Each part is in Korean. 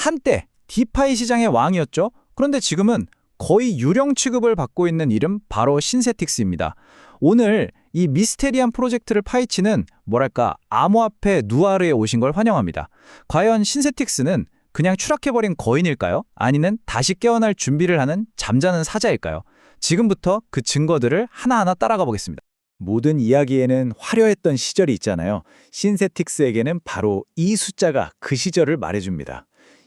한때 디파이 시장의 왕이었죠. 그런데 지금은 거의 유령 취급을 받고 있는 이름 바로 신세틱스입니다. 오늘 이 미스테리한 프로젝트를 파헤치는 뭐랄까 암호화폐 누아르에 오신 걸 환영합니다. 과연 신세틱스는 그냥 추락해버린 거인일까요? 아니면 다시 깨어날 준비를 하는 잠자는 사자일까요? 지금부터 그 증거들을 하나하나 따라가 보겠습니다. 모든 이야기에는 화려했던 시절이 있잖아요. 신세틱스에게는 바로 이 숫자가 그 시절을 말해줍니다.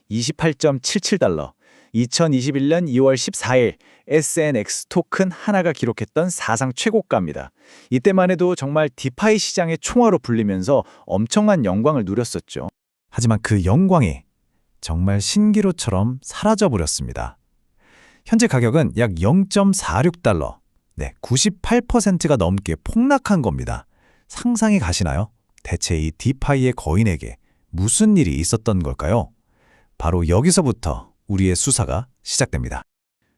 28.77달러. 2021년 2월 14일 SNX 토큰 하나가 기록했던 사상 최고가입니다. 이때만 해도 정말 디파이 시장의 총화로 불리면서 엄청난 영광을 누렸었죠. 하지만 그 영광이 정말 신기루처럼 사라져버렸습니다. 현재 가격은 약 0.46달러, 98%가 넘게 폭락한 겁니다. 상상이 가시나요? 대체 이 디파이의 거인에게 무슨 일이 있었던 걸까요? 바로 여기서부터 우리의 수사가 시작됩니다.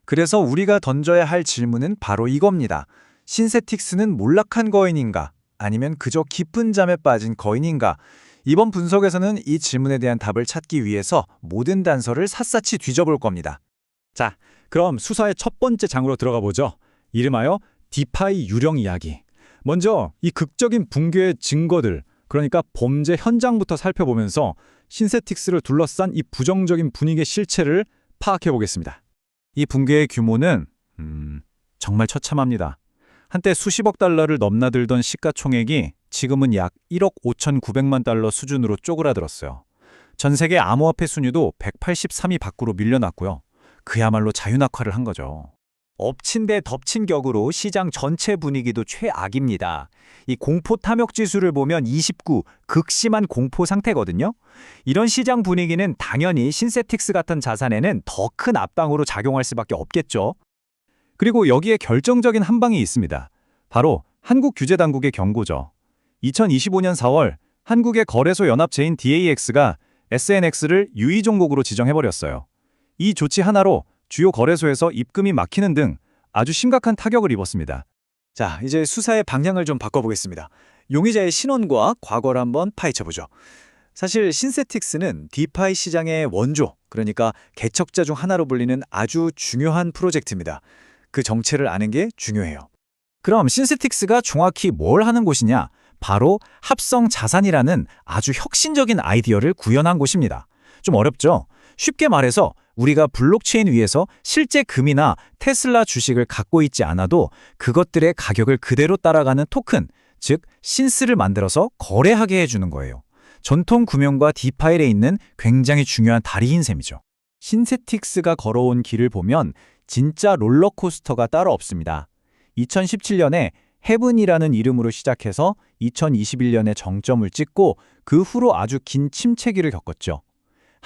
그래서 우리가 던져야 할 질문은 바로 이겁니다. 신세틱스는 몰락한 거인인가? 아니면 그저 깊은 잠에 빠진 거인인가? 이번 분석에서는 이 질문에 대한 답을 찾기 위해서 모든 단서를 샅샅이 뒤져볼 겁니다. 자, 그럼 수사의 첫 번째 장으로 들어가 보죠. 이름하여 디파이 유령 이야기. 먼저 이 극적인 붕괴의 증거들, 그러니까 범죄 현장부터 살펴보면서 신세틱스를 둘러싼 이 부정적인 분위기의 실체를 파악해 보겠습니다. 이 붕괴의 규모는 정말 처참합니다. 한때 수십억 달러를 넘나들던 시가총액이 지금은 약 1억 5,900만 달러 수준으로 쪼그라들었어요. 전 세계 암호화폐 순위도 183위 밖으로 밀려났고요. 그야말로 자유낙화를 한 거죠. 엎친 데 덮친 격으로 시장 전체 분위기도 최악입니다. 이 공포 탐욕 지수를 보면 29, 극심한 공포 상태거든요. 이런 시장 분위기는 당연히 신세틱스 같은 자산에는 더 큰 압박으로 작용할 수밖에 없겠죠. 그리고 여기에 결정적인 한 방이 있습니다. 바로 한국 규제당국의 경고죠. 2025년 4월 한국의 거래소 연합체인 DAX가 SNX를 유의 종목으로 지정해버렸어요. 이 조치 하나로 주요 거래소에서 입금이 막히는 등 아주 심각한 타격을 입었습니다. 자, 이제 수사의 방향을 좀 바꿔보겠습니다. 용의자의 신원과 과거를 한번 파헤쳐보죠. 사실 신세틱스는 디파이 시장의 원조, 그러니까 개척자 중 하나로 불리는 아주 중요한 프로젝트입니다. 그 정체를 아는 게 중요해요. 그럼 신세틱스가 정확히 뭘 하는 곳이냐? 바로 합성 자산이라는 아주 혁신적인 아이디어를 구현한 곳입니다. 좀 어렵죠? 쉽게 말해서 우리가 블록체인 위에서 실제 금이나 테슬라 주식을 갖고 있지 않아도 그것들의 가격을 그대로 따라가는 토큰, 즉 신스를 만들어서 거래하게 해주는 거예요. 전통 금융과 디파이에 있는 굉장히 중요한 다리인 셈이죠. 신세틱스가 걸어온 길을 보면 진짜 롤러코스터가 따로 없습니다. 2017년에 헤븐이라는 이름으로 시작해서 2021년에 정점을 찍고 그 후로 아주 긴 침체기를 겪었죠.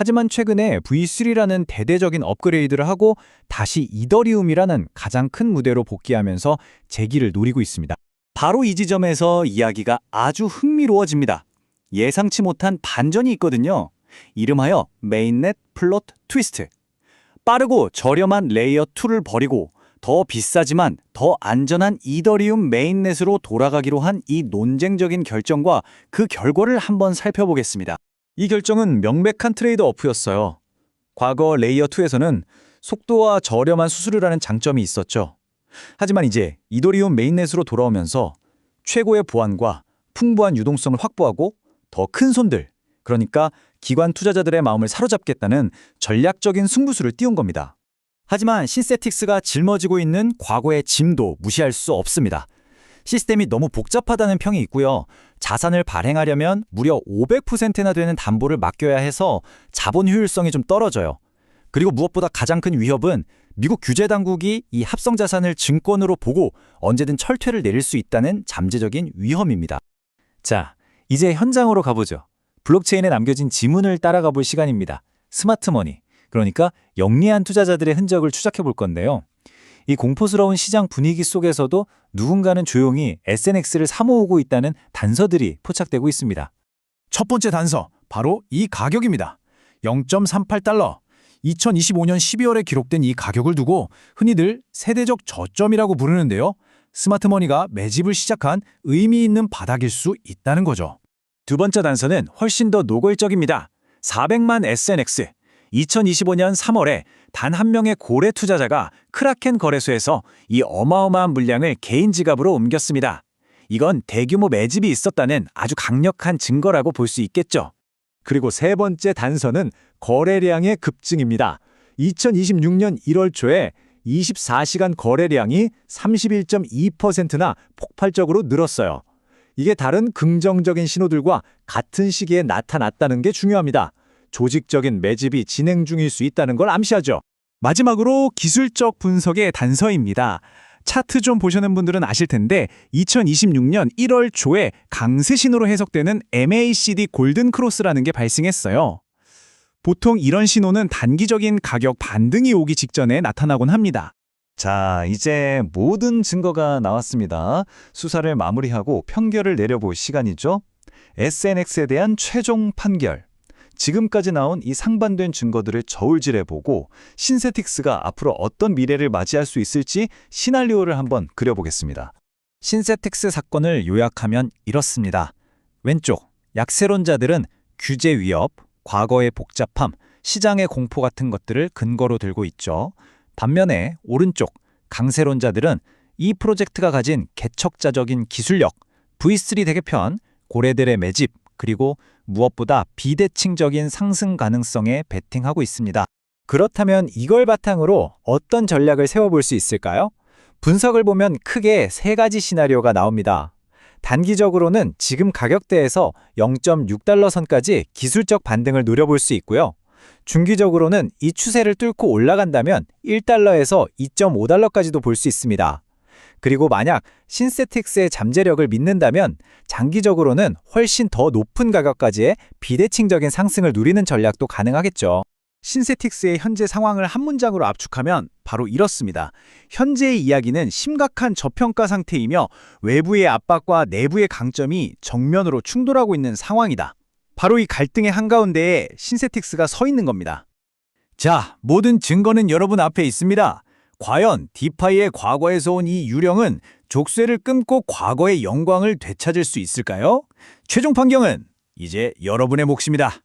하지만 최근에 V3라는 대대적인 업그레이드를 하고 다시 이더리움이라는 가장 큰 무대로 복귀하면서 재기를 노리고 있습니다. 바로 이 지점에서 이야기가 아주 흥미로워집니다. 예상치 못한 반전이 있거든요. 이름하여 메인넷 플롯 트위스트. 빠르고 저렴한 레이어 2를 버리고 더 비싸지만 더 안전한 이더리움 메인넷으로 돌아가기로 한 이 논쟁적인 결정과 그 결과를 한번 살펴보겠습니다. 이 결정은 명백한 트레이드 오프였어요. 과거 레이어 2에서는 속도와 저렴한 수수료라는 장점이 있었죠. 하지만 이제 이더리움 메인넷으로 돌아오면서 최고의 보안과 풍부한 유동성을 확보하고 더 큰 손들, 그러니까 기관 투자자들의 마음을 사로잡겠다는 전략적인 승부수를 띄운 겁니다. 하지만 신세틱스가 짊어지고 있는 과거의 짐도 무시할 수 없습니다. 시스템이 너무 복잡하다는 평이 있고요. 자산을 발행하려면 무려 500%나 되는 담보를 맡겨야 해서 자본 효율성이 좀 떨어져요. 그리고 무엇보다 가장 큰 위협은 미국 규제당국이 이 합성자산을 증권으로 보고 언제든 철퇴를 내릴 수 있다는 잠재적인 위험입니다. 자, 이제 현장으로 가보죠. 블록체인에 남겨진 지문을 따라가 볼 시간입니다. 스마트머니, 그러니까 영리한 투자자들의 흔적을 추적해 볼 건데요. 이 공포스러운 시장 분위기 속에서도 누군가는 조용히 SNX를 사모으고 있다는 단서들이 포착되고 있습니다. 첫 번째 단서, 바로 이 가격입니다. 0.38달러. 2025년 12월에 기록된 이 가격을 두고 흔히들 세대적 저점이라고 부르는데요. 스마트머니가 매집을 시작한 의미 있는 바닥일 수 있다는 거죠. 두 번째 단서는 훨씬 더 노골적입니다. 400만 SNX. 2025년 3월에 단 한 명의 고래 투자자가 크라켄 거래소에서 이 어마어마한 물량을 개인 지갑으로 옮겼습니다. 이건 대규모 매집이 있었다는 아주 강력한 증거라고 볼 수 있겠죠. 그리고 세 번째 단서는 거래량의 급증입니다. 2026년 1월 초에 24시간 거래량이 31.2%나 폭발적으로 늘었어요. 이게 다른 긍정적인 신호들과 같은 시기에 나타났다는 게 중요합니다. 조직적인 매집이 진행 중일 수 있다는 걸 암시하죠. 마지막으로 기술적 분석의 단서입니다. 차트 좀 보시는 분들은 아실 텐데 2026년 1월 초에 강세 신호로 해석되는 MACD 골든 크로스라는 게 발생했어요. 보통 이런 신호는 단기적인 가격 반등이 오기 직전에 나타나곤 합니다. 자, 이제 모든 증거가 나왔습니다. 수사를 마무리하고 평결을 내려볼 시간이죠. SNX에 대한 최종 판결. 지금까지 나온 이 상반된 증거들을 저울질해보고 신세틱스가 앞으로 어떤 미래를 맞이할 수 있을지 시나리오를 한번 그려보겠습니다. 신세틱스 사건을 요약하면 이렇습니다. 왼쪽, 약세론자들은 규제 위협, 과거의 복잡함, 시장의 공포 같은 것들을 근거로 들고 있죠. 반면에 오른쪽, 강세론자들은 이 프로젝트가 가진 개척자적인 기술력, V3 대개편, 고래들의 매집, 그리고 무엇보다 비대칭적인 상승 가능성에 베팅하고 있습니다. 그렇다면 이걸 바탕으로 어떤 전략을 세워볼 수 있을까요? 분석을 보면 크게 세 가지 시나리오가 나옵니다. 단기적으로는 지금 가격대에서 0.6달러 선까지 기술적 반등을 노려볼 수 있고요. 중기적으로는 이 추세를 뚫고 올라간다면 1달러에서 2.5달러까지도 볼 수 있습니다. 그리고 만약 신세틱스의 잠재력을 믿는다면 장기적으로는 훨씬 더 높은 가격까지의 비대칭적인 상승을 누리는 전략도 가능하겠죠. 신세틱스의 현재 상황을 한 문장으로 압축하면 바로 이렇습니다. 현재의 이야기는 심각한 저평가 상태이며 외부의 압박과 내부의 강점이 정면으로 충돌하고 있는 상황이다. 바로 이 갈등의 한가운데에 신세틱스가 서 있는 겁니다. 자, 모든 증거는 여러분 앞에 있습니다. 과연 디파이의 과거에서 온 이 유령은 족쇄를 끊고 과거의 영광을 되찾을 수 있을까요? 최종 판결은 이제 여러분의 몫입니다.